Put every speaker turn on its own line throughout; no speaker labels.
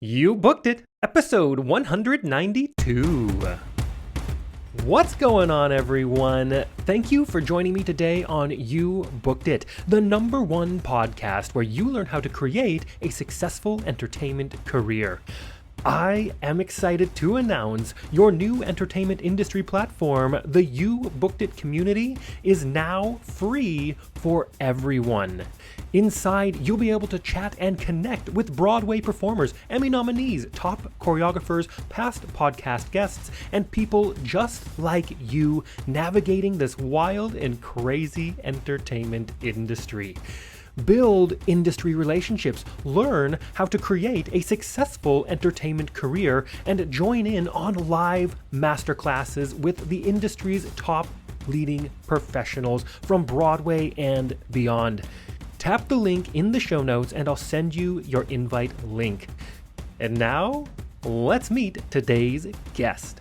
You booked it, episode 192. What's going on, everyone? Thank you for joining me today on You Booked It, the #1 podcast where you learn how to create a successful entertainment career. I am excited to announce your new entertainment industry platform, the You Booked It community, is now free for everyone. Inside, you'll be able to chat and connect with Broadway performers, Emmy nominees, top choreographers, past podcast guests, and people just like you navigating this wild and crazy entertainment industry. Build industry relationships, learn how to create a successful entertainment career, and join in on live masterclasses with the industry's top leading professionals from Broadway and beyond. Tap the link in the show notes and I'll send you your invite link. And now, let's meet today's guest.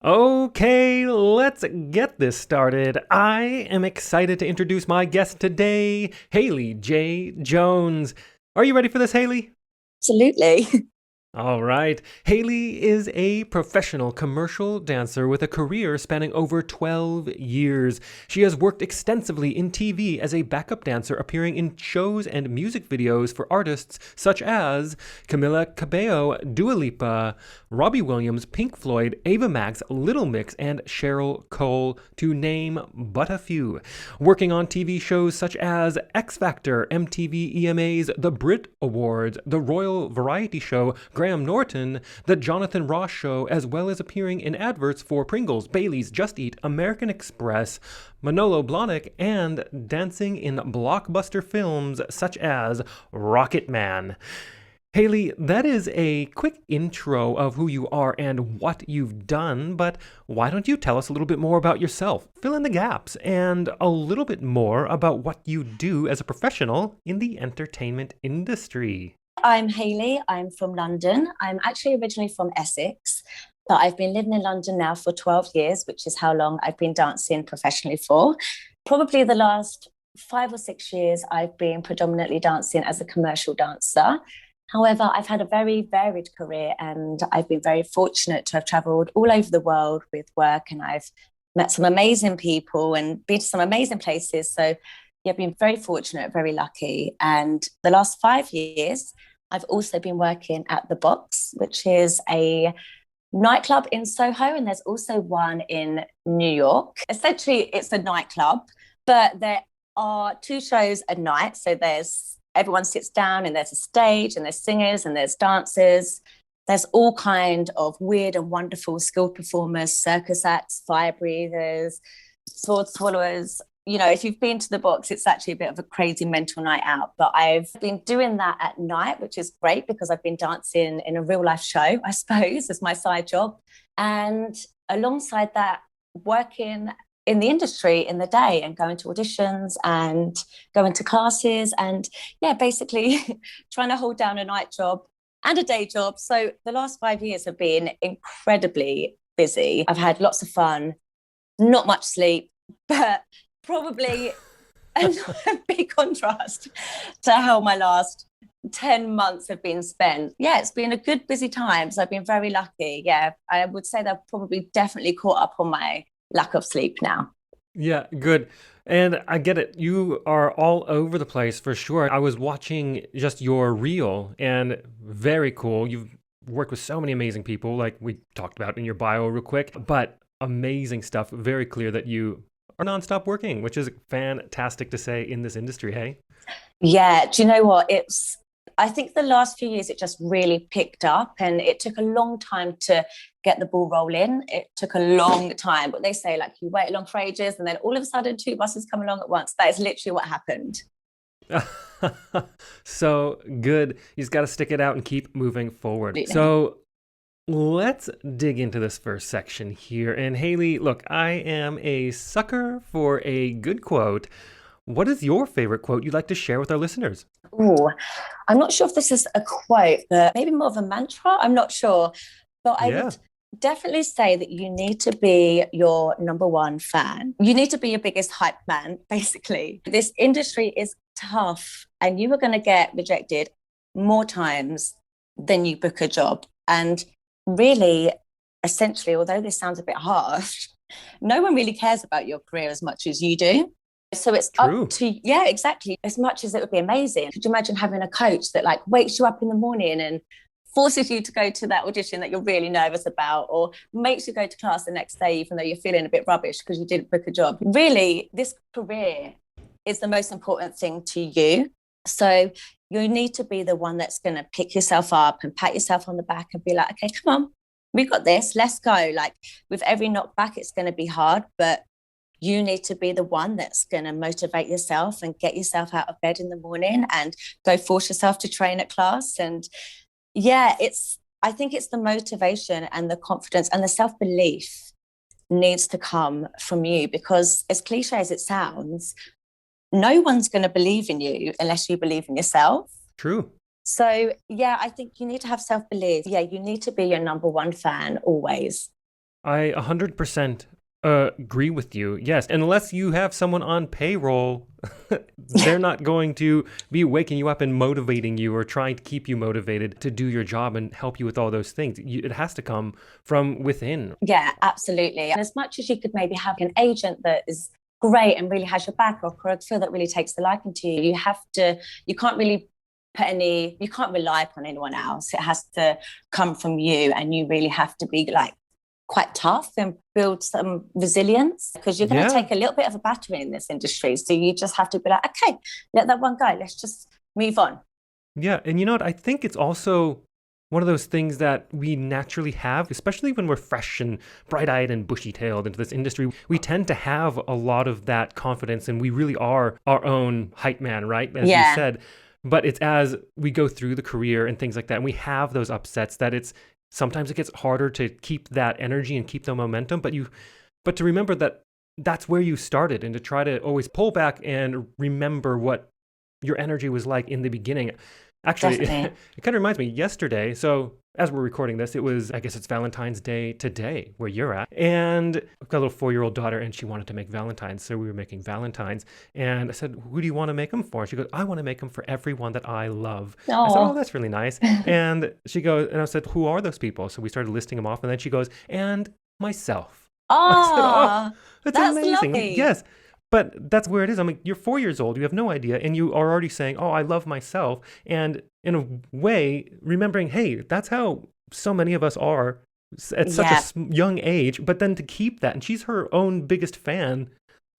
Okay, let's get this started. I am excited to introduce my guest today, Hayley Jay Jone. Are you ready for this, Hayley?
Absolutely.
All right. Hayley is a professional commercial dancer with a career spanning over 12 years. She has worked extensively in TV as a backup dancer, appearing in shows and music videos for artists such as Camila Cabello, Dua Lipa, Robbie Williams, Pink Floyd, Ava Max, Little Mix, and Cheryl Cole, to name but a few. Working on TV shows such as X Factor, MTV EMAs, the Brit Awards, the Royal Variety Show, Graham Norton, The Jonathan Ross Show, as well as appearing in adverts for Pringles, Bailey's, Just Eat, American Express, Manolo Blahnik, and dancing in blockbuster films such as ROCKETMAN. Hayley, that is a quick intro of who you are and what you've done, but why don't you tell us a little bit more about yourself, fill in the gaps, and a little bit more about what you do as a professional in the entertainment industry?
I'm Hayley. I'm from London. I'm actually originally from Essex, but I've been living in London now for 12 years, which is how long I've been dancing professionally for. Probably the last 5 or 6 years, I've been predominantly dancing as a commercial dancer. However, I've had a very varied career and I've been very fortunate to have traveled all over the world with work, and I've met some amazing people and been to some amazing places. So yeah, I've been very fortunate, very lucky. And the last 5 years, I've also been working at The Box, which is a nightclub in Soho, and there's also one in New York. Essentially, it's a nightclub, but there are 2 shows a night. So everyone sits down and there's a stage and there's singers and there's dancers. There's all kind of weird and wonderful skilled performers, circus acts, fire breathers, sword swallowers. You know, if you've been to The Box, it's actually a bit of a crazy mental night out. But I've been doing that at night, which is great because I've been dancing in a real life show, I suppose, as my side job. And alongside that, working in the industry in the day and going to auditions and going to classes and, yeah, basically trying to hold down a night job and a day job. So the last 5 years have been incredibly busy. I've had lots of fun, not much sleep, but probably a big contrast to how my last 10 months have been spent. Yeah, it's been a good, busy time. So I've been very lucky. Yeah, I would say that I've probably definitely caught up on my lack of sleep now.
Yeah, good. And I get it. You are all over the place for sure. I was watching just your reel and very cool. You've worked with so many amazing people, like we talked about in your bio real quick, but amazing stuff. Very clear that you are nonstop working, which is fantastic to say in this industry, hey?
Yeah, do you know what? I think the last few years it just really picked up, and it took a long time to get the ball rolling. It took a long time, but they say like you wait along for ages and then all of a sudden 2 buses come along at once. That is literally what happened.
So good. You just got to stick it out and keep moving forward.
Absolutely.
So let's dig into this first section here. And Hayley, look, I am a sucker for a good quote. What is your favorite quote you'd like to share with our listeners?
Oh, I'm not sure if this is a quote, but maybe more of a mantra. I'm not sure. But I would definitely say that you need to be your #1 fan. You need to be your biggest hype man, basically. This industry is tough and you are going to get rejected more times then you book a job. And really, essentially, although this sounds a bit harsh, no one really cares about your career as much as you do. So it's
True.
up to, yeah, exactly. As much as it would be amazing. Could you imagine having a coach that like wakes you up in the morning and forces you to go to that audition that you're really nervous about, or makes you go to class the next day, even though you're feeling a bit rubbish because you didn't book a job? Really, this career is the most important thing to you. So you need to be the one that's going to pick yourself up and pat yourself on the back and be like, okay, come on, we got this, let's go. Like with every knockback, it's going to be hard, but you need to be the one that's going to motivate yourself and get yourself out of bed in the morning and go force yourself to train at class. And yeah, I think it's the motivation and the confidence and the self-belief needs to come from you, because as cliche as it sounds, no one's going to believe in you unless you believe in yourself.
True.
So yeah, I think you need to have self-belief. Yeah, you need to be your number one fan always.
I 100% agree with you. Yes, unless you have someone on payroll, they're not going to be waking you up and motivating you or trying to keep you motivated to do your job and help you with all those things. It has to come from within.
Yeah, absolutely. And as much as you could maybe have an agent that is great and really has your back, or a choreographer that really takes the liking to you, you can't really you can't rely upon anyone else. It has to come from you, and you really have to be like quite tough and build some resilience, because you're going to take a little bit of a battering in this industry. So you just have to be like, okay, let that one go. Let's just move on.
Yeah. And you know what? I think it's also one of those things that we naturally have, especially when we're fresh and bright-eyed and bushy-tailed into this industry. We tend to have a lot of that confidence, and we really are our own hype man, right? As you said. But it's as we go through the career and things like that, and we have those upsets, that sometimes it gets harder to keep that energy and keep the momentum. But to remember that that's where you started, and to try to always pull back and remember what your energy was like in the beginning. Actually, it kind of reminds me, yesterday, so as we're recording this, I guess it's Valentine's Day today where you're at. And I've got a little 4-year-old daughter, and she wanted to make Valentines. So we were making Valentines. And I said, who do you want to make them for? She goes, I want to make them for everyone that I love. Aww. I said, oh, that's really nice. And she goes, and I said, who are those people? So we started listing them off. And then she goes, and myself. I said, that's amazing.
Lovely.
Yes. But that's where it is. I mean, you're 4 years old, you have no idea, and you are already saying, oh, I love myself. And in a way, remembering, hey, that's how so many of us are at such a young age. But then to keep that, and she's her own biggest fan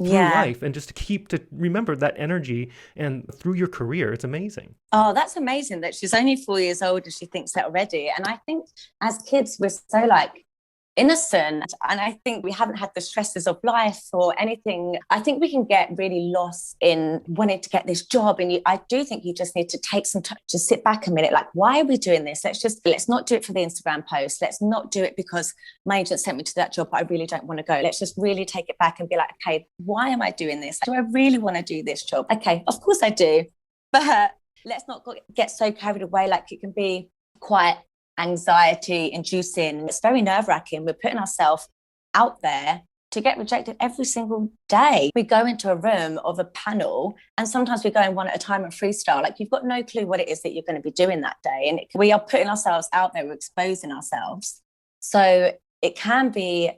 through life, and just to remember that energy and through your career, it's amazing.
Oh, that's amazing that she's only 4 years old and she thinks that already. And I think as kids, we're so like innocent, and I think we haven't had the stresses of life or anything. I think we can get really lost in wanting to get this job, and I do think you just need to take some time to sit back a minute, like, why are we doing this? Let's not do it for the Instagram post. Let's not do it because my agent sent me to that job, but I really don't want to go. Let's just really take it back and be like, okay, why am I doing this? Do I really want to do this job? Okay, of course I do, but let's not get so carried away. Like, it can be quite anxiety inducing. It's very nerve-wracking. We're putting ourselves out there to get rejected every single day. We go into a room of a panel, and sometimes we go in one at a time and freestyle. Like, you've got no clue what it is that you're going to be doing that day, and we are putting ourselves out there. We're exposing ourselves, so it can be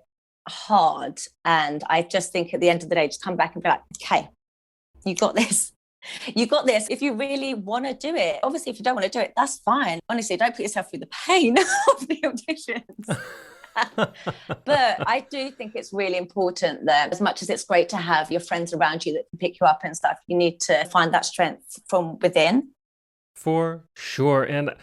hard. And I just think at the end of the day, just come back and be like, okay, you got this. You got this. If you really want to do it. Obviously, if you don't want to do it, that's fine. Honestly, don't put yourself through the pain of the auditions. But I do think it's really important that, as much as it's great to have your friends around you that can pick you up and stuff, you need to find that strength from within.
For sure. And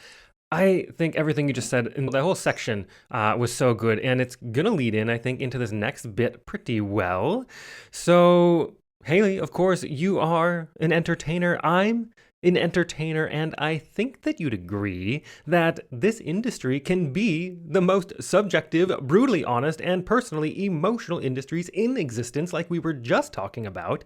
I think everything you just said in the whole section was so good. And it's going to lead in, I think, into this next bit pretty well. So Hayley, of course, you are an entertainer. I'm an entertainer, and I think that you'd agree that this industry can be the most subjective, brutally honest, and personally emotional industries in existence, like we were just talking about.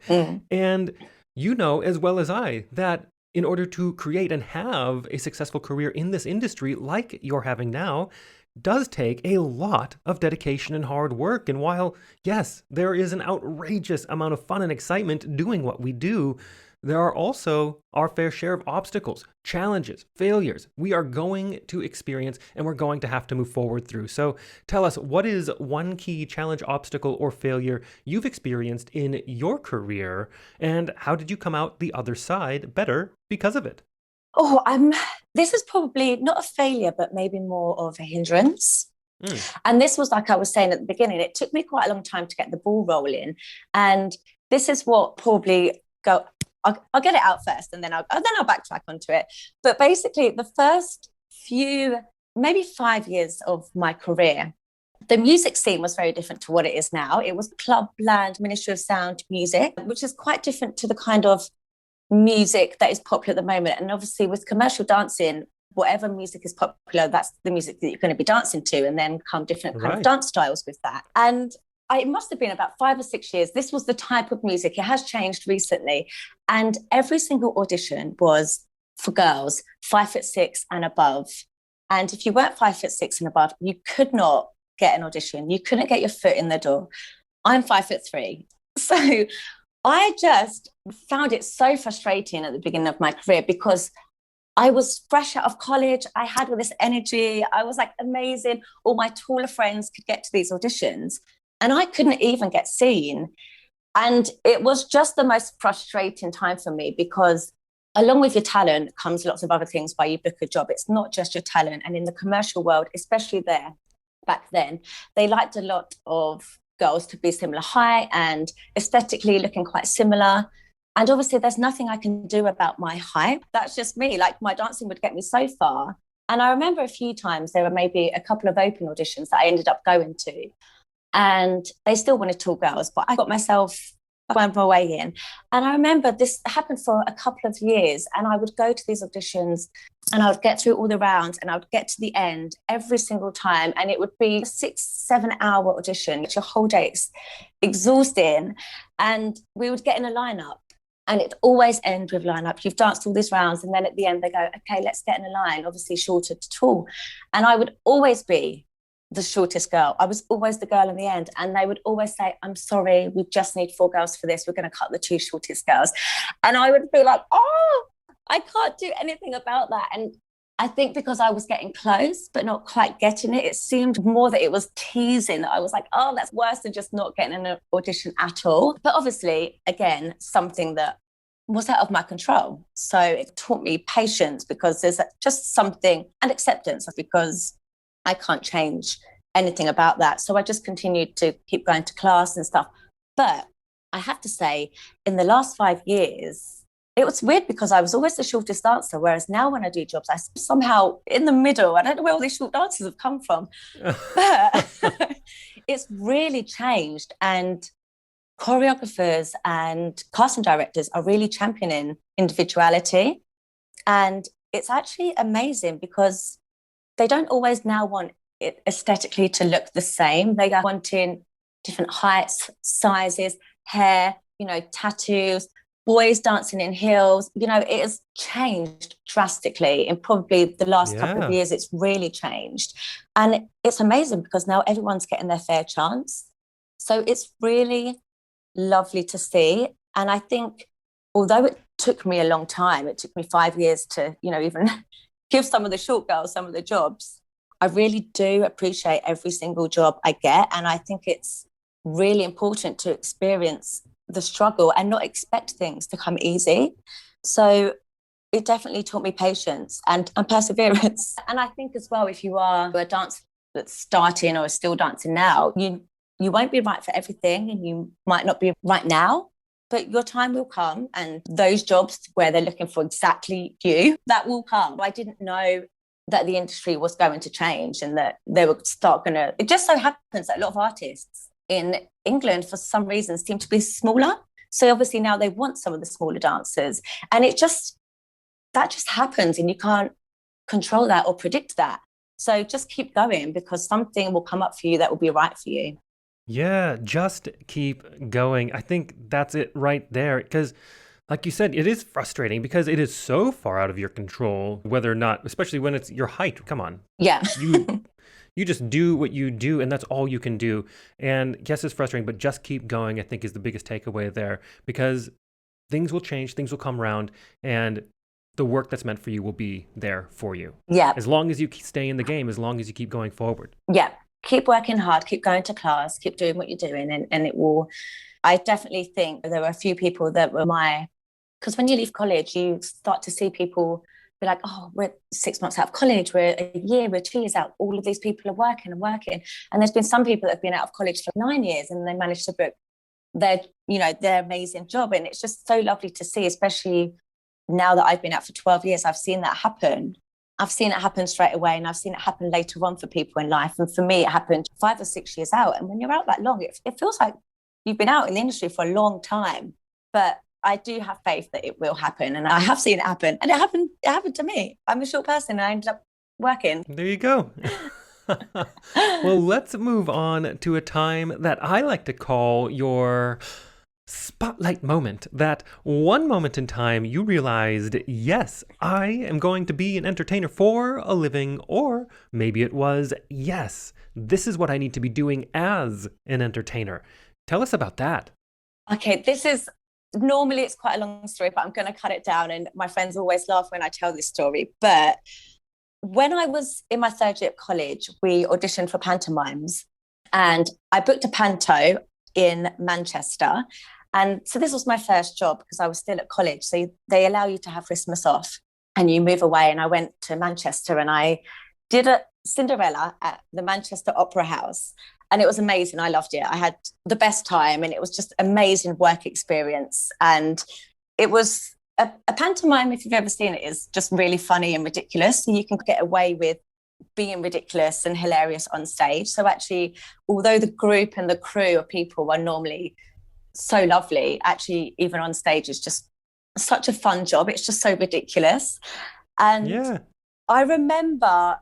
And you know as well as I that in order to create and have a successful career in this industry like you're having now, does take a lot of dedication and hard work. And while, yes, there is an outrageous amount of fun and excitement doing what we do, there are also our fair share of obstacles, challenges, failures we are going to experience and we're going to have to move forward through. So tell us, what is one key challenge, obstacle, or failure you've experienced in your career, and how did you come out the other side better because of it?
Oh, this is probably not a failure, but maybe more of a hindrance. And this was, like I was saying at the beginning, it took me quite a long time to get the ball rolling. And this is what probably I'll get it out first, and then I'll backtrack onto it. But basically, the first few, maybe 5 years of my career, the music scene was very different to what it is now. It was clubland, Ministry of Sound music, which is quite different to the kind of music that is popular at the moment. And obviously, with commercial dancing, whatever music is popular, that's the music that you're going to be dancing to, and then come different kind of dance styles with that. And it must have been about 5 or 6 years. This was the type of music. It has changed recently. And every single audition was for girls 5'6" and above. And if you weren't 5'6" and above, you could not get an audition. You couldn't get your foot in the door. I'm 5'3". So I just found it so frustrating at the beginning of my career, because I was fresh out of college. I had all this energy. I was like amazing. All my taller friends could get to these auditions, and I couldn't even get seen. And it was just the most frustrating time for me, because along with your talent comes lots of other things why you book a job. It's not just your talent. And in the commercial world, especially there back then, they liked a lot of girls to be similar height and aesthetically looking quite similar. And obviously there's nothing I can do about my height. That's just me. Like, my dancing would get me so far. And I remember a few times there were maybe a couple of open auditions that I ended up going to, and they still wanted tall girls, but I got myself, I wound my way in. And I remember this happened for a couple of years, and I would go to these auditions and I would get through all the rounds and I would get to the end every single time. And it would be a 6-7 hour audition, which your whole day is exhausting. And we would get in a lineup, and it always ends with lineup. You've danced all these rounds, and then at the end they go, okay, let's get in a line, obviously shorter to tall. And I would always be the shortest girl. I was always the girl in the end. And they would always say, I'm sorry, we just need 4 girls for this. We're going to cut the 2 shortest girls. And I would be like, oh, I can't do anything about that. And I think because I was getting close, but not quite getting it, it seemed more that it was teasing. I was like, oh, that's worse than just not getting an audition at all. But obviously, again, something that was out of my control. So it taught me patience, because there's just something, and acceptance, because I can't change anything about that. So I just continued to keep going to class and stuff. But I have to say, in the last 5 years, it was weird, because I was always the shortest dancer, whereas now when I do jobs, I'm somehow in the middle. I don't know where all these short dancers have come from. But it's really changed. And choreographers and casting directors are really championing individuality. And it's actually amazing, because they don't always now want it aesthetically to look the same. They are wanting different heights, sizes, hair, tattoos, boys dancing in heels. It has changed drastically in probably the last couple of years. It's really changed. And it's amazing, because now everyone's getting their fair chance. So it's really lovely to see. And I think, although it took me a long time, it took me 5 years to, even give some of the short girls some of the jobs, I really do appreciate every single job I get. And I think it's really important to experience the struggle and not expect things to come easy. So it definitely taught me patience and perseverance. And I think as well, if you are a dancer that's starting or is still dancing now, you won't be right for everything, and you might not be right now, but your time will come, and those jobs where they're looking for exactly you, that will come. I didn't know that the industry was going to change, and that they would start it just so happens that a lot of artists in England, for some reason, seem to be smaller. So obviously now they want some of the smaller dancers, and that just happens, and you can't control that or predict that. So just keep going, because something will come up for you that will be right for you.
Yeah, just keep going. I think that's it right there. Because, like you said, it is frustrating, because it is so far out of your control, whether or not, especially when it's your height. Come on.
Yeah.
You just do what you do, and that's all you can do. And yes, it's frustrating, but just keep going, I think, is the biggest takeaway there. Because things will change, things will come around, and the work that's meant for you will be there for you.
Yeah.
As long as you stay in the game, as long as you keep going forward.
Yeah. Keep working hard, keep going to class, keep doing what you're doing, and it will. I definitely think there were a few people that were because when you leave college, you start to see people be like, oh, we're 6 months out of college, we're a year, we're 2 years out. All of these people are working and working. And there's been some people that have been out of college for 9 years and they managed to book their amazing job. And it's just so lovely to see, especially now that I've been out for 12 years, I've seen that happen. I've seen it happen straight away, and I've seen it happen later on for people in life. And for me, it happened 5 or 6 years out. And when you're out that long, it feels like you've been out in the industry for a long time. But I do have faith that it will happen. And I have seen it happen. And it happened to me. I'm a short person and I ended up working.
There you go. Well, let's move on to a time that I like to call your spotlight moment. That one moment in time you realized, yes, I am going to be an entertainer for a living, or maybe it was, yes, this is what I need to be doing as an entertainer. Tell us about that.
Okay, normally it's quite a long story, but I'm going to cut it down, and my friends always laugh when I tell this story. But when I was in my third year at college, we auditioned for pantomimes, and I booked a panto in Manchester. And so this was my first job because I was still at college. So they allow you to have Christmas off and you move away. And I went to Manchester and I did a Cinderella at the Manchester Opera House. And it was amazing. I loved it. I had the best time and it was just amazing work experience. And it was a pantomime, if you've ever seen it, is just really funny and ridiculous. So you can get away with being ridiculous and hilarious on stage. So actually, although the group and the crew of people are normally so lovely, actually even on stage is just such a fun job. It's just so ridiculous. And yeah. I remember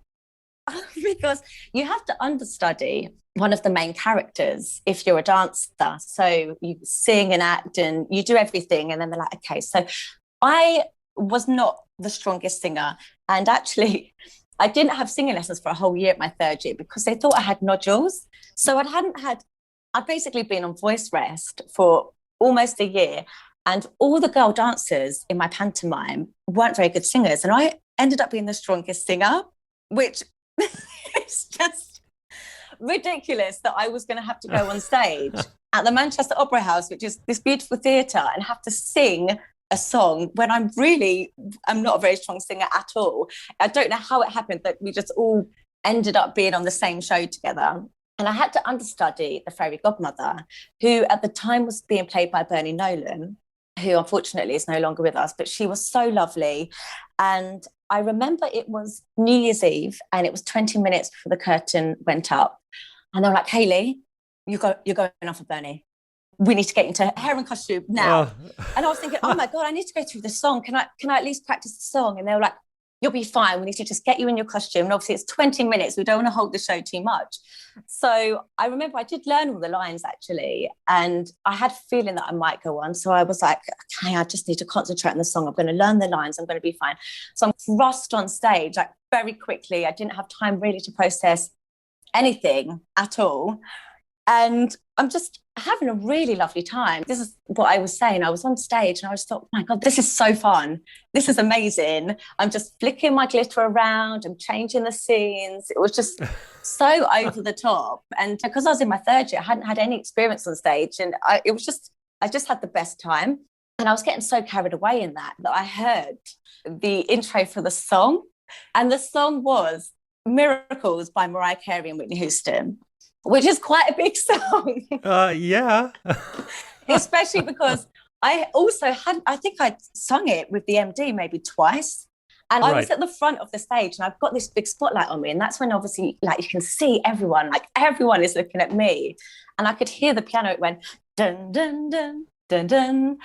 because you have to understudy one of the main characters if you're a dancer. So you sing and act and you do everything, and then they're like, okay. So I was not the strongest singer, and actually I didn't have singing lessons for a whole year at my third year because they thought I had nodules. So I'd basically been on voice rest for almost a year, and all the girl dancers in my pantomime weren't very good singers. And I ended up being the strongest singer, which is just ridiculous that I was going to have to go on stage at the Manchester Opera House, which is this beautiful theatre, and have to sing a song when I'm not a very strong singer at all. I don't know how it happened that we just all ended up being on the same show together. And I had to understudy the fairy godmother, who at the time was being played by Bernie Nolan, who unfortunately is no longer with us, but she was so lovely. And I remember it was New Year's Eve and it was 20 minutes before the curtain went up. And they were like, Hayley, you're going off with Bernie. We need to get into hair and costume now. And I was thinking, oh my God, I need to go through the song. Can I at least practice the song? And they were like, you'll be fine. We need to just get you in your costume. And obviously it's 20 minutes. We don't want to hold the show too much. So I remember I did learn all the lines actually. And I had a feeling that I might go on. So I was like, okay, I just need to concentrate on the song. I'm going to learn the lines. I'm going to be fine. So I'm thrust on stage like very quickly. I didn't have time really to process anything at all. And I'm just having a really lovely time. This is what I was saying. I was on stage and I just thought, oh my God, this is so fun. This is amazing. I'm just flicking my glitter around. I'm changing the scenes. It was just so over the top. And because I was in my third year, I hadn't had any experience on stage. And I just had the best time. And I was getting so carried away in that I heard the intro for the song. And the song was Miracles by Mariah Carey and Whitney Houston, which is quite a big song.
Yeah.
Especially because I think I'd sung it with the MD maybe twice. And I was at the front of the stage and I've got this big spotlight on me. And that's when obviously like you can see everyone is looking at me. And I could hear the piano. It went dun, dun, dun, dun, dun.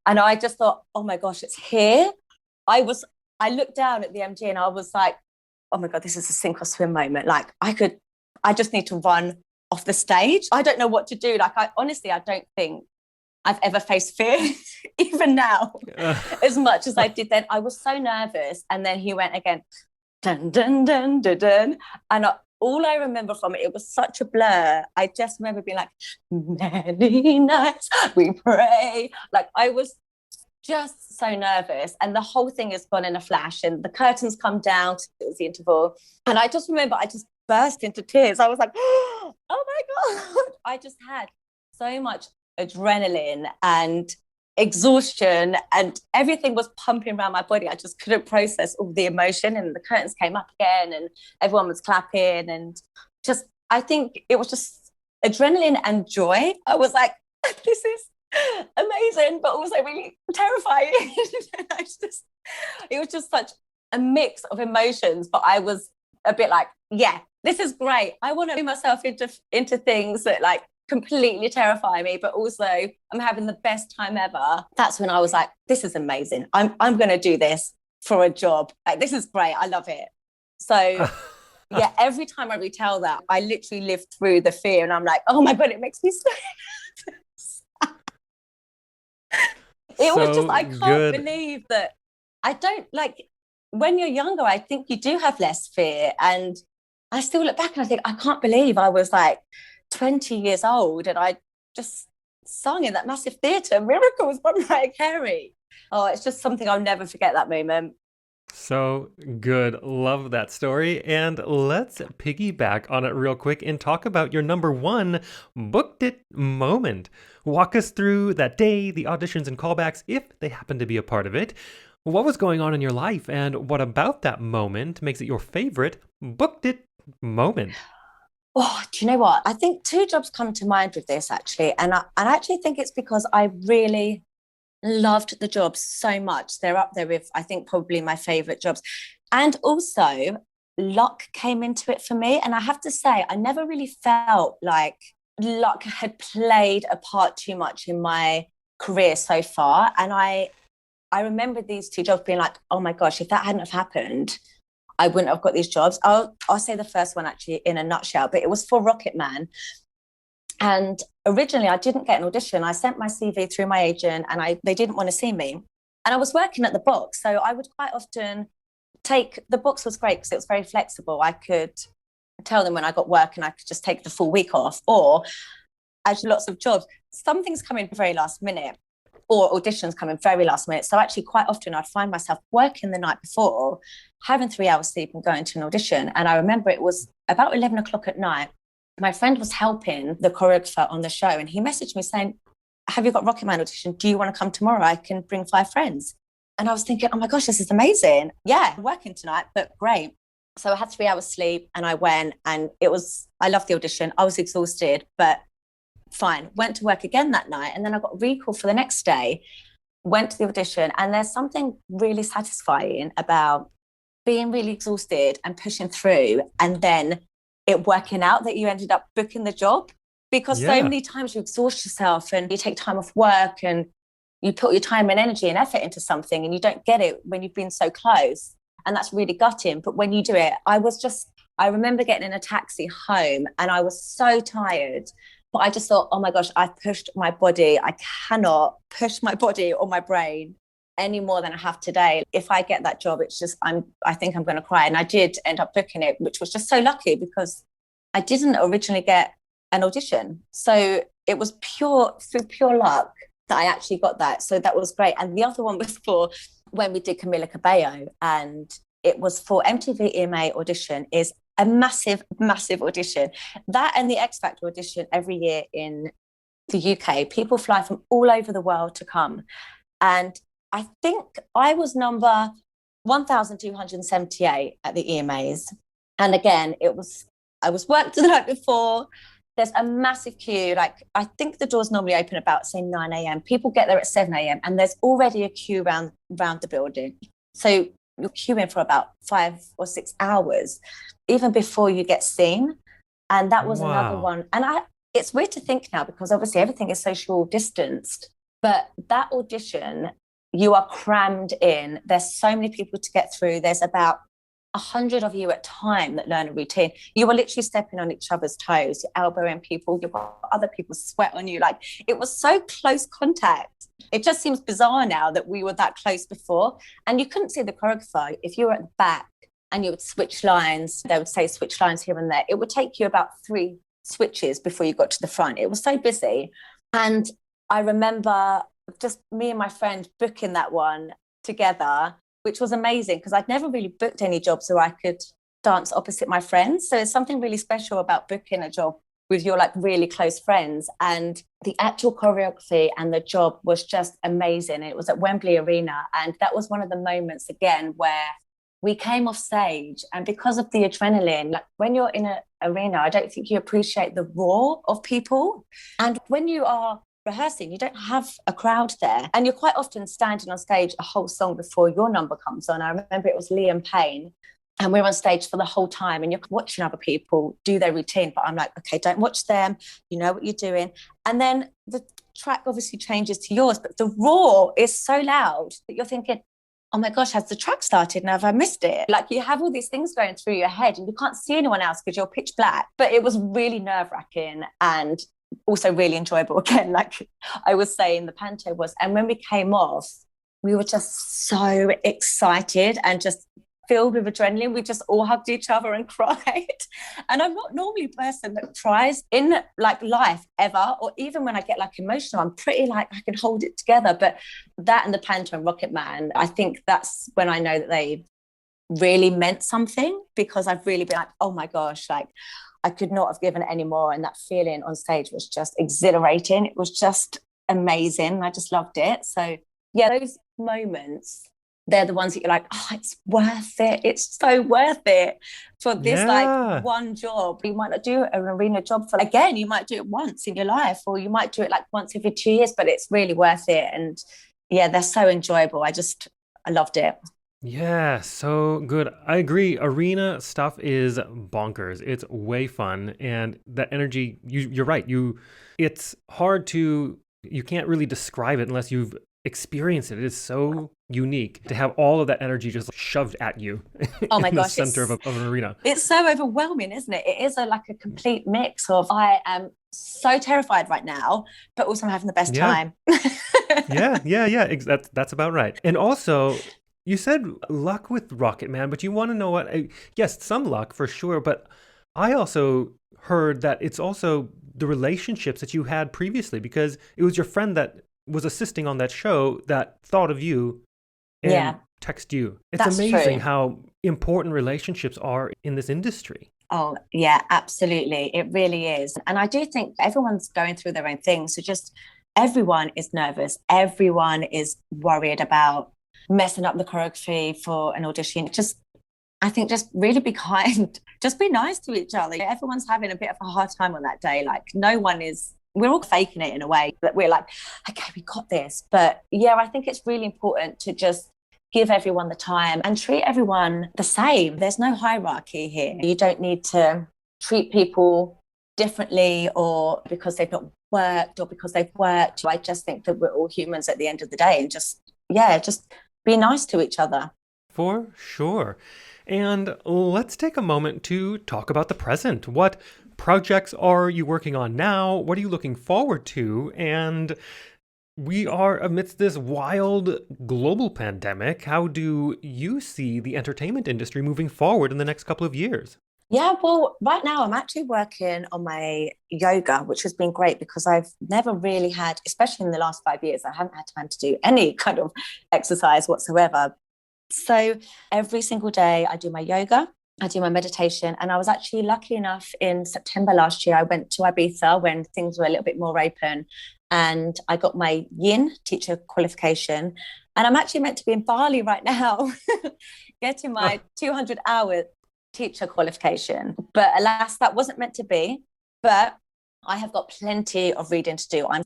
And I just thought, oh my gosh, it's here. I looked down at the MD and I was like, oh my God, this is a sink or swim moment. Like I just need to run off the stage. I don't know what to do. Like I don't think I've ever faced fear, even now, as much as I did then. I was so nervous. And then he went again, dun, dun, dun, dun, dun. And all I remember from it was such a blur. I just remember being like, many nights we pray. Like I was just so nervous. And the whole thing has gone in a flash and the curtains come down. It was the interval. And I just remember I just burst into tears. I was like, oh my God. I just had so much adrenaline and exhaustion and everything was pumping around my body. I just couldn't process all the emotion, and the curtains came up again and everyone was clapping, and just I think it was just adrenaline and joy. I was like, this is amazing, but also really terrifying. It was just such a mix of emotions, but I was a bit like, yeah, this is great. I want to put myself into things that like completely terrify me, but also I'm having the best time ever. That's when I was like, this is amazing. I'm going to do this for a job. Like, this is great. I love it. So yeah, every time I retell that, I literally live through the fear and I'm like, oh my God, it makes me so it so was just, I can't believe that. I don't like, when you're younger, I think you do have less fear. And I still look back and I think, I can't believe I was like 20 years old and I just sung in that massive theatre, Miracles by Mariah Carey. Oh, it's just something I'll never forget, that moment.
So good. Love that story. And let's piggyback on it real quick and talk about your number one booked it moment. Walk us through that day, the auditions and callbacks, if they happen to be a part of it. What was going on in your life, and what about that moment makes it your favorite booked it moment?
Oh, do you know what? I think two jobs come to mind with this, actually. And I actually think it's because I really loved the jobs so much. They're up there with, I think, probably my favorite jobs. And also, luck came into it for me. And I have to say, I never really felt like luck had played a part too much in my career so far. And I remember these two jobs being like, oh my gosh, if that hadn't have happened, I wouldn't have got these jobs. I'll say the first one actually in a nutshell, but it was for ROCKETMAN. And originally I didn't get an audition. I sent my CV through my agent and they didn't want to see me. And I was working at the box. So I would quite often the box was great because it was very flexible. I could tell them when I got work and I could just take the full week off, or actually lots of jobs. Some things come in very last minute, or auditions come in very last minute. So actually quite often I'd find myself working the night before, having 3 hours sleep and going to an audition. And I remember it was about 11 o'clock at night. My friend was helping the choreographer on the show and he messaged me saying, have you got ROCKETMAN audition? Do you want to come tomorrow? I can bring 5 friends. And I was thinking, oh my gosh, this is amazing. Yeah, I'm working tonight, but great. So I had 3 hours sleep and I went, and I loved the audition. I was exhausted, but fine. Went to work again that night. And then I got a recall for the next day, went to the audition. And there's something really satisfying about being really exhausted and pushing through, and then it working out that you ended up booking the job. Because so many times you exhaust yourself and you take time off work and you put your time and energy and effort into something and you don't get it when you've been so close. And that's really gutting. But when you do it, I remember getting in a taxi home and I was so tired. But I just thought, oh my gosh, I've pushed my body. I cannot push my body or my brain any more than I have today. If I get that job, it's just, I think I'm going to cry. And I did end up booking it, which was just so lucky because I didn't originally get an audition. So it was through pure luck that I actually got that. So that was great. And the other one was for when we did Camila Cabello, and it was for MTV Ema Audition. Is a massive, massive audition. That and the X Factor audition every year in the UK. People fly from all over the world to come. And I think I was number 1,278 at the EMAs. And again, I was worked the night before. There's a massive queue. Like, I think the doors normally open about, say, 9 a.m. People get there at 7 a.m. and there's already a queue around the building. So you're queuing for about 5 or 6 hours, even before you get seen. And that was another one. And it's weird to think now because obviously everything is social distanced, but that audition, you are crammed in. There's so many people to get through. There's about 100 of you at a time that learn a routine. You are literally stepping on each other's toes, you're elbowing people, you've got other people sweat on you. Like, it was so close contact. It just seems bizarre now that we were that close before. And you couldn't see the choreographer. If you were at the back and you would switch lines, they would say switch lines here and there. It would take you about 3 switches before you got to the front. It was so busy. And I remember just me and my friend booking that one together, which was amazing because I'd never really booked any jobs where I could dance opposite my friends. So it's something really special about booking a job with your like really close friends. And the actual choreography and the job was just amazing. It was at Wembley Arena. And that was one of the moments again where we came off stage, and because of the adrenaline, like when you're in an arena, I don't think you appreciate the roar of people. And when you are rehearsing, you don't have a crowd there, and you're quite often standing on stage a whole song before your number comes on. I remember it was Liam Payne, and we're on stage for the whole time, and you're watching other people do their routine, but I'm like, okay, don't watch them, you know what you're doing. And then the track obviously changes to yours, but the roar is so loud that you're thinking, oh my gosh, has the track started now? Have I missed it? Like you have all these things going through your head and you can't see anyone else because you're pitch black. But it was really nerve-wracking and also really enjoyable. Again, like I was saying, the panto was, and when we came off, we were just so excited and just filled with adrenaline. We just all hugged each other and cried. And I'm not normally a person that cries in like life ever, or even when I get like emotional, I'm pretty like I can hold it together. But that and the panto and ROCKETMAN, I think that's when I know that they really meant something, because I've really been like, oh my gosh, like I could not have given it any more. And that feeling on stage was just exhilarating. It was just amazing. I just loved it. So yeah, those moments, they're the ones that you're like, oh, it's worth it. It's so worth it for this like one job. You might not do an arena job for, again, you might do it once in your life, or you might do it like once every 2 years, but it's really worth it. And yeah, they're so enjoyable. I loved it.
Yeah, so good. I agree. Arena stuff is bonkers. It's way fun. And that energy, you're right. It's hard you can't really describe it unless you've experienced it. It is so unique to have all of that energy just shoved at you
oh my
in
gosh,
the center of an arena.
It's so overwhelming, isn't it? It is like a complete mix of I am so terrified right now, but also I'm having the best time.
Yeah. That's about right. And also, you said luck with ROCKETMAN, but you want to know what? Yes, some luck for sure, but I also heard that it's also the relationships that you had previously, because it was your friend that was assisting on that show that thought of you and text you. It's
That's
amazing
true.
how important relationships are in this industry.
Oh, yeah, absolutely. It really is. And I do think everyone's going through their own thing. So just everyone is nervous. Everyone is worried about messing up the choreography for an audition. I think just really be kind. Just be nice to each other. Everyone's having a bit of a hard time on that day. Like we're all faking it in a way, that we're like, okay, we got this. But yeah, I think it's really important to just give everyone the time and treat everyone the same. There's no hierarchy here. You don't need to treat people differently or because they've not worked or because they've worked. I just think that we're all humans at the end of the day, and just be nice to each other.
For sure. And let's take a moment to talk about the present. What projects are you working on now? What are you looking forward to? And we are amidst this wild global pandemic. How do you see the entertainment industry moving forward in the next couple of years?
Yeah, well, right now I'm actually working on my yoga, which has been great because I've never really had, especially in the last 5 years, I haven't had time to do any kind of exercise whatsoever. So every single day I do my yoga, I do my meditation. And I was actually lucky enough in September last year, I went to Ibiza when things were a little bit more open, and I got my yin teacher qualification. And I'm actually meant to be in Bali right now, getting my 200-hour teacher qualification. But alas, that wasn't meant to be. But I have got plenty of reading to do. I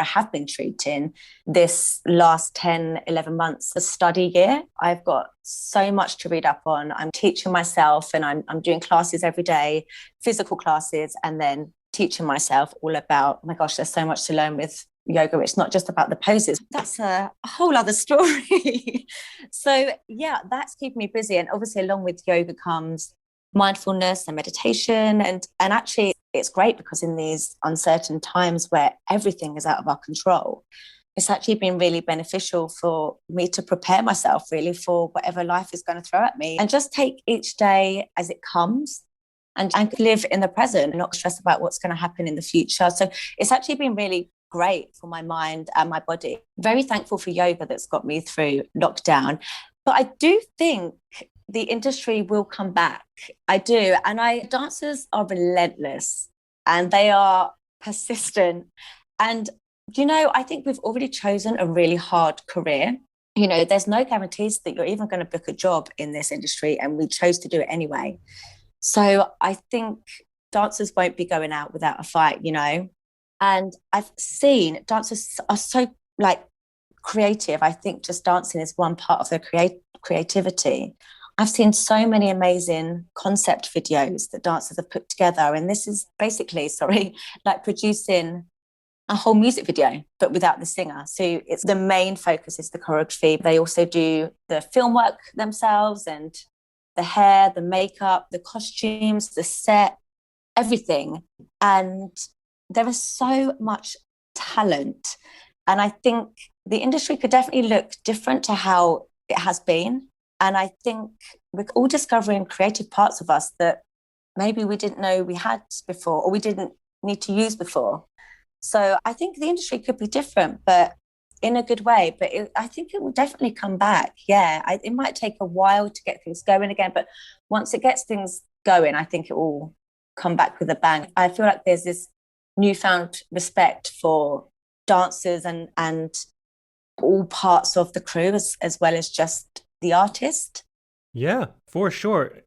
have been treating this last 10, 11 months a study year. I've got so much to read up on. I'm teaching myself, and I'm doing classes every day, physical classes, and then teaching myself all about, oh my gosh, there's so much to learn with yoga. It's not just about the poses. That's a whole other story. So yeah, that's keeping me busy. And obviously along with yoga comes mindfulness and meditation. And actually it's great because in these uncertain times where everything is out of our control, it's actually been really beneficial for me to prepare myself really for whatever life is going to throw at me, and just take each day as it comes and live in the present and not stress about what's going to happen in the future. So it's actually been really great for my mind and my body. Very thankful for yoga that's got me through lockdown. But I do think the industry will come back. I do. And dancers are relentless and they are persistent. And, I think we've already chosen a really hard career. There's no guarantees that you're even going to book a job in this industry, and we chose to do it anyway. So I think dancers won't be going out without a fight, And I've seen dancers are so creative. I think just dancing is one part of their creativity. I've seen so many amazing concept videos that dancers have put together. And this is basically, like producing a whole music video, but without the singer. So it's the main focus is the choreography. They also do the film work themselves and the hair, the makeup, the costumes, the set, everything. And there is so much talent. And I think the industry could definitely look different to how it has been. And I think we're all discovering creative parts of us that maybe we didn't know we had before, or we didn't need to use before. So I think the industry could be different, but in a good way. But I think it will definitely come back. Yeah, it might take a while to get things going again. But once it gets things going, I think it will come back with a bang. I feel like there's this newfound respect for dancers and all parts of the crew as well as just the artist.
Yeah, for sure.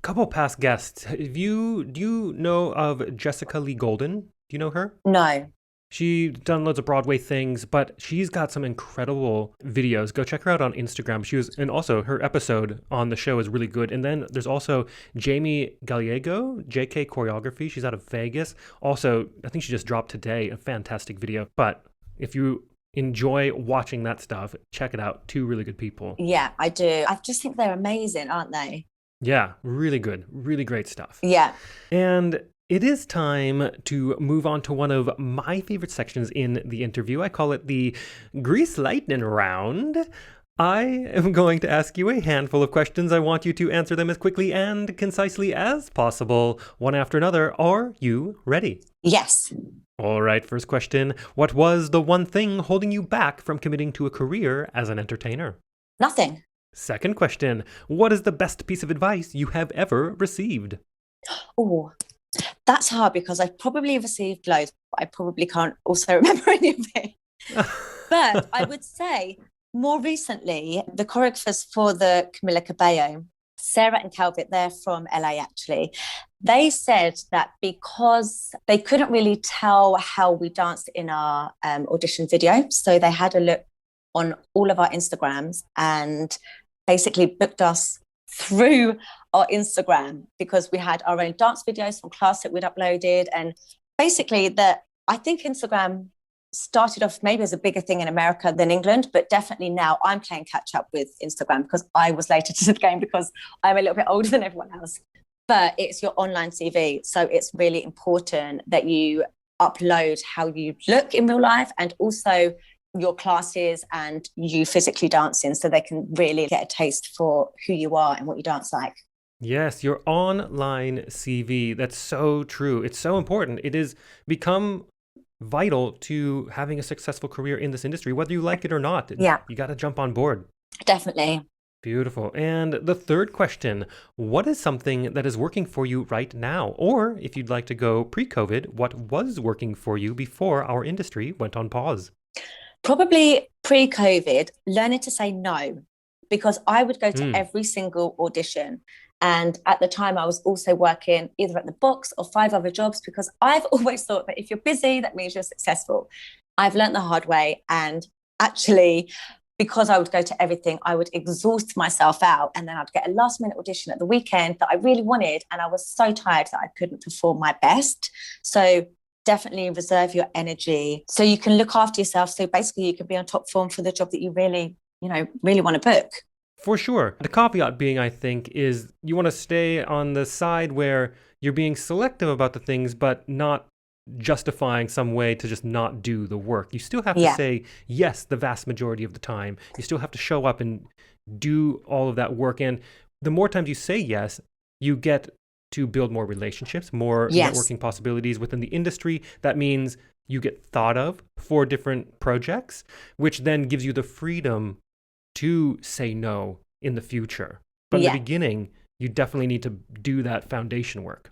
Couple past guests. Do you know of Jessica Lee Golden? Do you know her?
No.
She's done loads of Broadway things, but she's got some incredible videos. Go check her out on Instagram. And also her episode on the show is really good. And then there's also Jamie Gallego, JK Choreography. She's out of Vegas. Also, I think she just dropped today a fantastic video. But if you enjoy watching that stuff, check it out. Two really good people.
Yeah, I do. I just think they're amazing, aren't they?
Yeah, really good. Really great stuff.
Yeah.
And it is time to move on to one of my favorite sections in the interview. I call it the Grease Lightning Round. I am going to ask you a handful of questions. I want you to answer them as quickly and concisely as possible, one after another. Are you ready?
Yes.
All right, first question. What was the one thing holding you back from committing to a career as an entertainer?
Nothing.
Second question. What is the best piece of advice you have ever received?
Oh, that's hard because I've probably received loads, but I probably can't also remember any of it. But I would say more recently, the choreographers for the Camila Cabello, Sarah and Calvert, they're from LA actually. They said that because they couldn't really tell how we danced in our audition video, so they had a look on all of our Instagrams and basically booked us through our Instagram because we had our own dance videos from class that we'd uploaded. And basically I think Instagram started off maybe as a bigger thing in America than England, but definitely now I'm playing catch up with Instagram because I was later to the game because I'm a little bit older than everyone else. But it's your online CV. So it's really important that you upload how you look in real life and also your classes and you physically dancing so they can really get a taste for who you are and what you dance like.
Yes, your online CV. That's so true. It's so important. It has become vital to having a successful career in this industry, whether you like it or not.
Yeah.
You got to jump on board.
Definitely.
Beautiful. And the third question, what is something that is working for you right now? Or if you'd like to go pre-COVID, what was working for you before our industry went on pause?
Probably pre-COVID, learning to say no, because I would go to every single audition. And at the time, I was also working either at the Box or 5 other jobs because I've always thought that if you're busy, that means you're successful. I've learned the hard way. And actually, because I would go to everything, I would exhaust myself out. And then I'd get a last minute audition at the weekend that I really wanted. And I was so tired that I couldn't perform my best. So definitely reserve your energy so you can look after yourself. So basically you can be on top form for the job that you really want to book.
For sure. The caveat being, I think, is you want to stay on the side where you're being selective about the things, but not justifying some way to just not do the work. You still have to say yes the vast majority of the time. You still have to show up and do all of that work. And the more times you say yes, you get to build more relationships, more networking possibilities within the industry. That means you get thought of for different projects, which then gives you the freedom to say no in the future. But in the beginning, you definitely need to do that foundation work.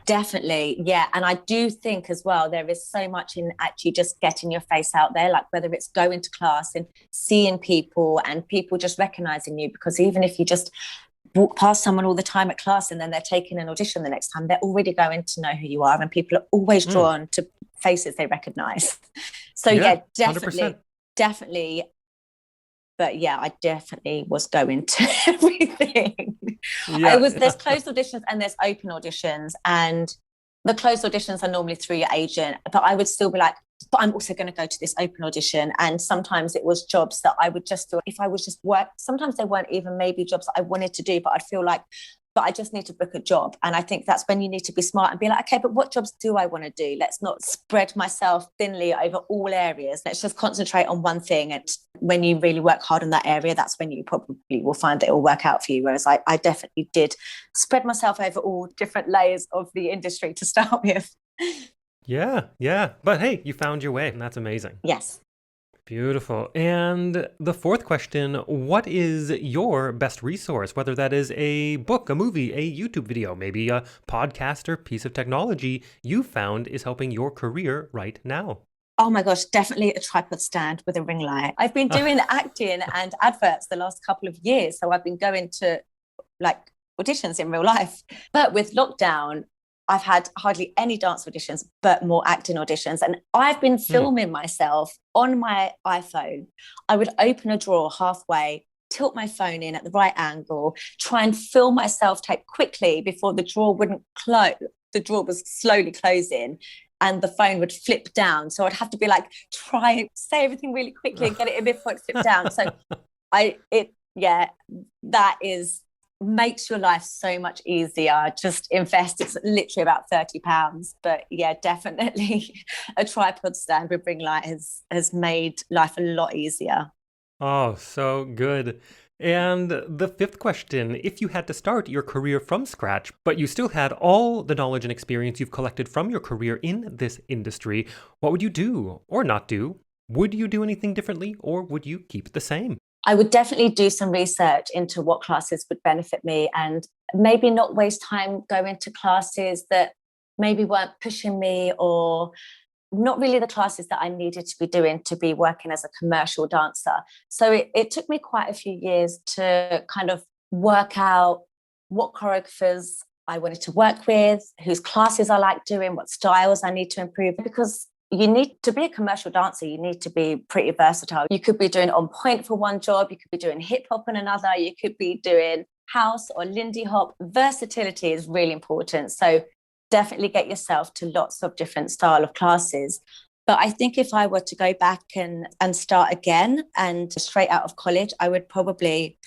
Definitely. Yeah. And I do think as well, there is so much in actually just getting your face out there, like whether it's going to class and seeing people and people just recognizing you, because even if you just walk past someone all the time at class and then they're taking an audition the next time, they're already going to know who you are, and people are always drawn to faces they recognize. So yeah, definitely 100%. But yeah, I definitely was going to everything. There's closed auditions and there's open auditions, and the closed auditions are normally through your agent, but I would still be like, but I'm also going to go to this open audition. And sometimes it was jobs that I would just do if I was just work. Sometimes they weren't even maybe jobs that I wanted to do, but I'd feel like, but I just need to book a job. And I think that's when you need to be smart and be like, okay, but what jobs do I want to do? Let's not spread myself thinly over all areas. Let's just concentrate on one thing. And when you really work hard in that area, that's when you probably will find that it will work out for you. Whereas I definitely did spread myself over all different layers of the industry to start with.
Yeah. But hey, you found your way, and that's amazing.
Yes.
Beautiful. And the fourth question, what is your best resource? Whether that is a book, a movie, a YouTube video, maybe a podcast or piece of technology you found is helping your career right now.
Oh my gosh, definitely a tripod stand with a ring light. I've been doing acting and adverts the last couple of years. So I've been going to like auditions in real life. But with lockdown, I've had hardly any dance auditions, but more acting auditions. And I've been filming myself on my iPhone. I would open a drawer halfway, tilt my phone in at the right angle, try and film myself tape quickly before the drawer wouldn't close. The drawer was slowly closing and the phone would flip down. So I'd have to be like, try and say everything really quickly and get it in before it flipped down. So that makes your life so much easier. Just invest. It's literally about £30, but yeah, definitely a tripod stand with ring light has made life a lot easier.
Oh, so good. And the fifth question, if you had to start your career from scratch, but you still had all the knowledge and experience you've collected from your career in this industry, what would you do or not do? Would you do anything differently, or would you keep it the same?
I would definitely do some research into what classes would benefit me, and maybe not waste time going to classes that maybe weren't pushing me, or not really the classes that I needed to be doing to be working as a commercial dancer. So it took me quite a few years to kind of work out what choreographers I wanted to work with, whose classes I like doing, what styles I need to improve, because you need to be a commercial dancer. You need to be pretty versatile. You could be doing on point for one job. You could be doing hip hop in another. You could be doing house or Lindy hop. Versatility is really important. So definitely get yourself to lots of different style of classes. But I think if I were to go back and start again and straight out of college, I would probably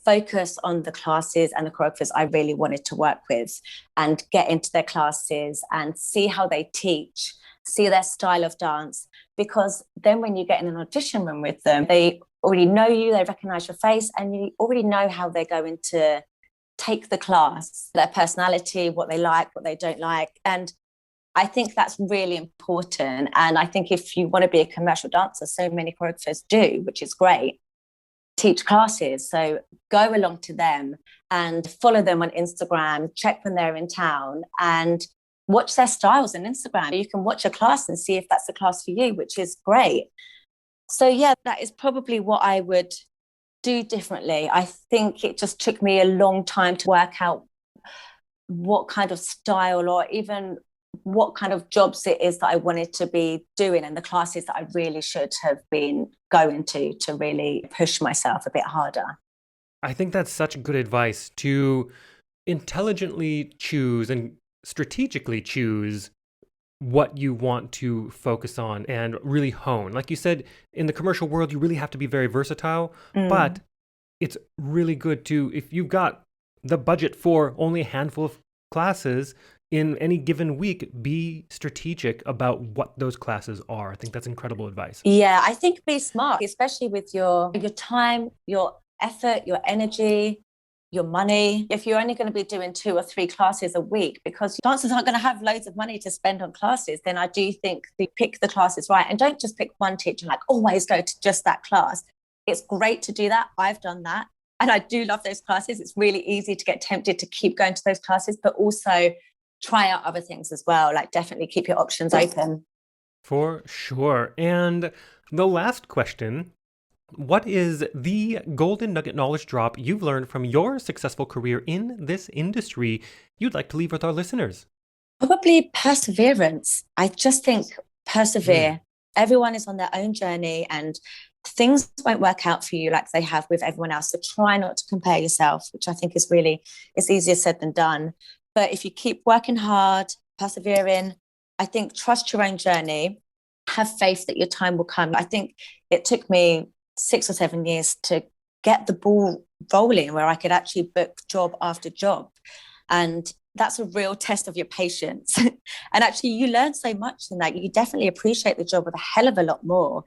focus on the classes and the choreographers I really wanted to work with, and get into their classes and see how they teach, see their style of dance, because then when you get in an audition room with them, they already know you, they recognize your face, and you already know how they're going to take the class, their personality, what they like, what they don't like. And I think that's really important. And I think if you want to be a commercial dancer, so many choreographers do, which is great, teach classes. So go along to them and follow them on Instagram, check when they're in town, and watch their styles on Instagram. You can watch a class and see if that's the class for you, which is great. So yeah, that is probably what I would do differently. I think it just took me a long time to work out what kind of style or even what kind of jobs it is that I wanted to be doing, and the classes that I really should have been going to really push myself a bit harder.
I think that's such good advice, to intelligently choose and strategically choose what you want to focus on and really hone. Like you said, in the commercial world, you really have to be very versatile, but it's really good to, if you've got the budget for only a handful of classes in any given week, be strategic about what those classes are. I think that's incredible advice.
Yeah, I think be smart, especially with your time, your effort, your energy. your money. If you're only going to be doing 2 or 3 classes a week, because dancers aren't going to have loads of money to spend on classes, then I do think they pick the classes right. And don't just pick one teacher, like always go to just that class. It's great to do that. I've done that. And I do love those classes. It's really easy to get tempted to keep going to those classes, but also try out other things as well. Like definitely keep your options open.
For sure. And the last question, what is the golden nugget knowledge drop you've learned from your successful career in this industry you'd like to leave with our listeners?
Probably perseverance. I just think persevere. Everyone is on their own journey and things won't work out for you like they have with everyone else. So try not to compare yourself, which I think is really, it's easier said than done. But if you keep working hard, persevering, I think trust your own journey, have faith that your time will come. I think it took me 6 or 7 years to get the ball rolling where I could actually book job after job. And that's a real test of your patience. And actually you learn so much in that. You definitely appreciate the job with a hell of a lot more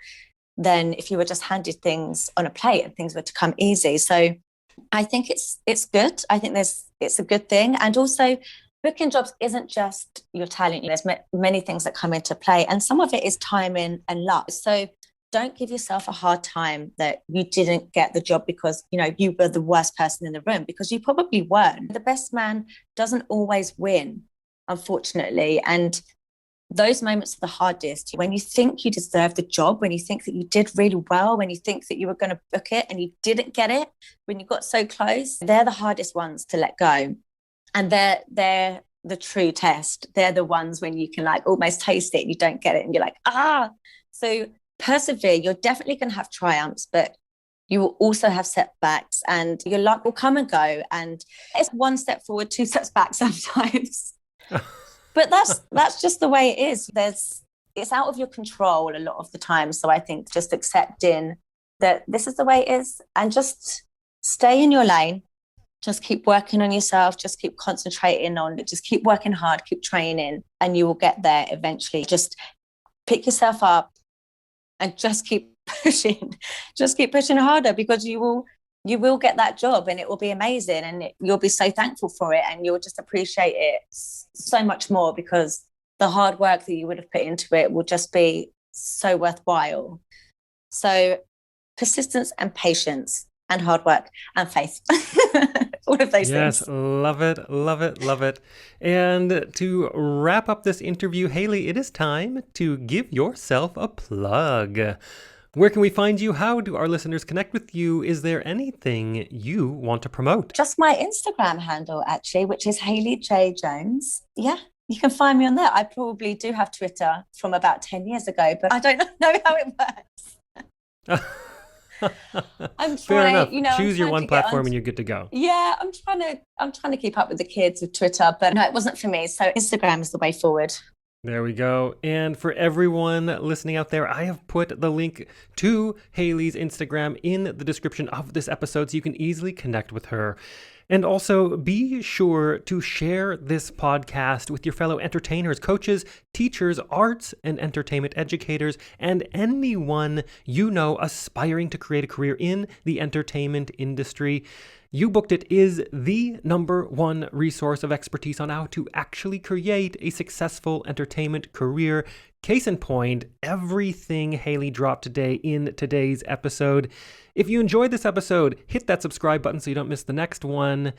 than if you were just handed things on a plate and things were to come easy. So I think it's good. I think it's a good thing. And also booking jobs isn't just your talent. There's many things that come into play, and some of it is timing and luck. So don't give yourself a hard time that you didn't get the job because, you were the worst person in the room, because you probably weren't. The best man doesn't always win, unfortunately. And those moments are the hardest. When you think you deserve the job, when you think that you did really well, when you think that you were going to book it and you didn't get it, when you got so close, they're the hardest ones to let go. And they're the true test. They're the ones when you can like almost taste it, you don't get it, and you're like, So persevere. You're definitely going to have triumphs, but you will also have setbacks, and your luck will come and go. And it's 1 step forward, 2 steps back sometimes. But that's just the way it is. It's out of your control a lot of the time. So I think just accepting that this is the way it is and just stay in your lane. Just keep working on yourself. Just keep concentrating on it. Just keep working hard, keep training, and you will get there eventually. Just pick yourself up and just keep pushing. Just keep pushing harder, because you will get that job and it will be amazing, and you'll be so thankful for it, and you'll just appreciate it so much more, because the hard work that you would have put into it will just be so worthwhile. So persistence and patience and hard work and faith. All of those things.
Yes, love it, love it, love it. And to wrap up this interview, Hayley, it is time to give yourself a plug. Where can we find you? How do our listeners connect with you? Is there anything you want to promote?
Just my Instagram handle, actually, which is Hayley Jay Jones. Yeah, you can find me on there. I probably do have Twitter from about 10 years ago, but I don't know how it works. I'm trying.
Fair enough. Choose your one platform and you're good to go.
Yeah, I'm trying to keep up with the kids with Twitter, but no, it wasn't for me. So Instagram is the way forward.
There we go. And for everyone listening out there, I have put the link to Hayley's Instagram in the description of this episode so you can easily connect with her. And also be sure to share this podcast with your fellow entertainers, coaches, teachers, arts and entertainment educators, and anyone you know aspiring to create a career in the entertainment industry. You Booked It is the #1 resource of expertise on how to actually create a successful entertainment career. Case in point, everything Hayley dropped today in today's episode. If you enjoyed this episode, hit that subscribe button so you don't miss the next one.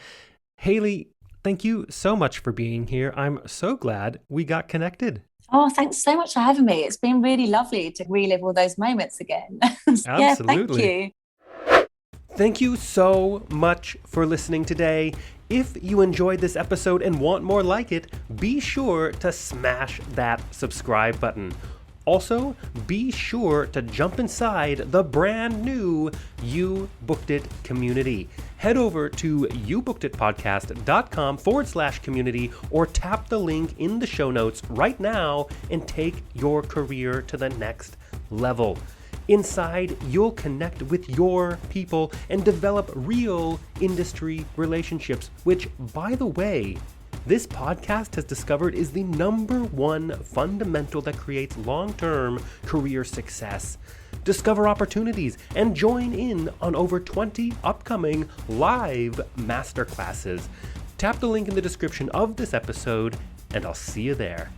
Hayley, thank you so much for being here. I'm so glad we got connected.
Oh, thanks so much for having me. It's been really lovely to relive all those moments again.
Absolutely.
Yeah, thank you.
Thank you so much for listening today. If you enjoyed this episode and want more like it, be sure to smash that subscribe button. Also, be sure to jump inside the brand new You Booked It community. Head over to youbookeditpodcast.com/community or tap the link in the show notes right now and take your career to the next level. Inside, you'll connect with your people and develop real industry relationships, which, by the way, this podcast has discovered is the #1 fundamental that creates long-term career success. discover opportunities, and join in on over 20 upcoming live masterclasses. Tap the link in the description of this episode, and I'll see you there.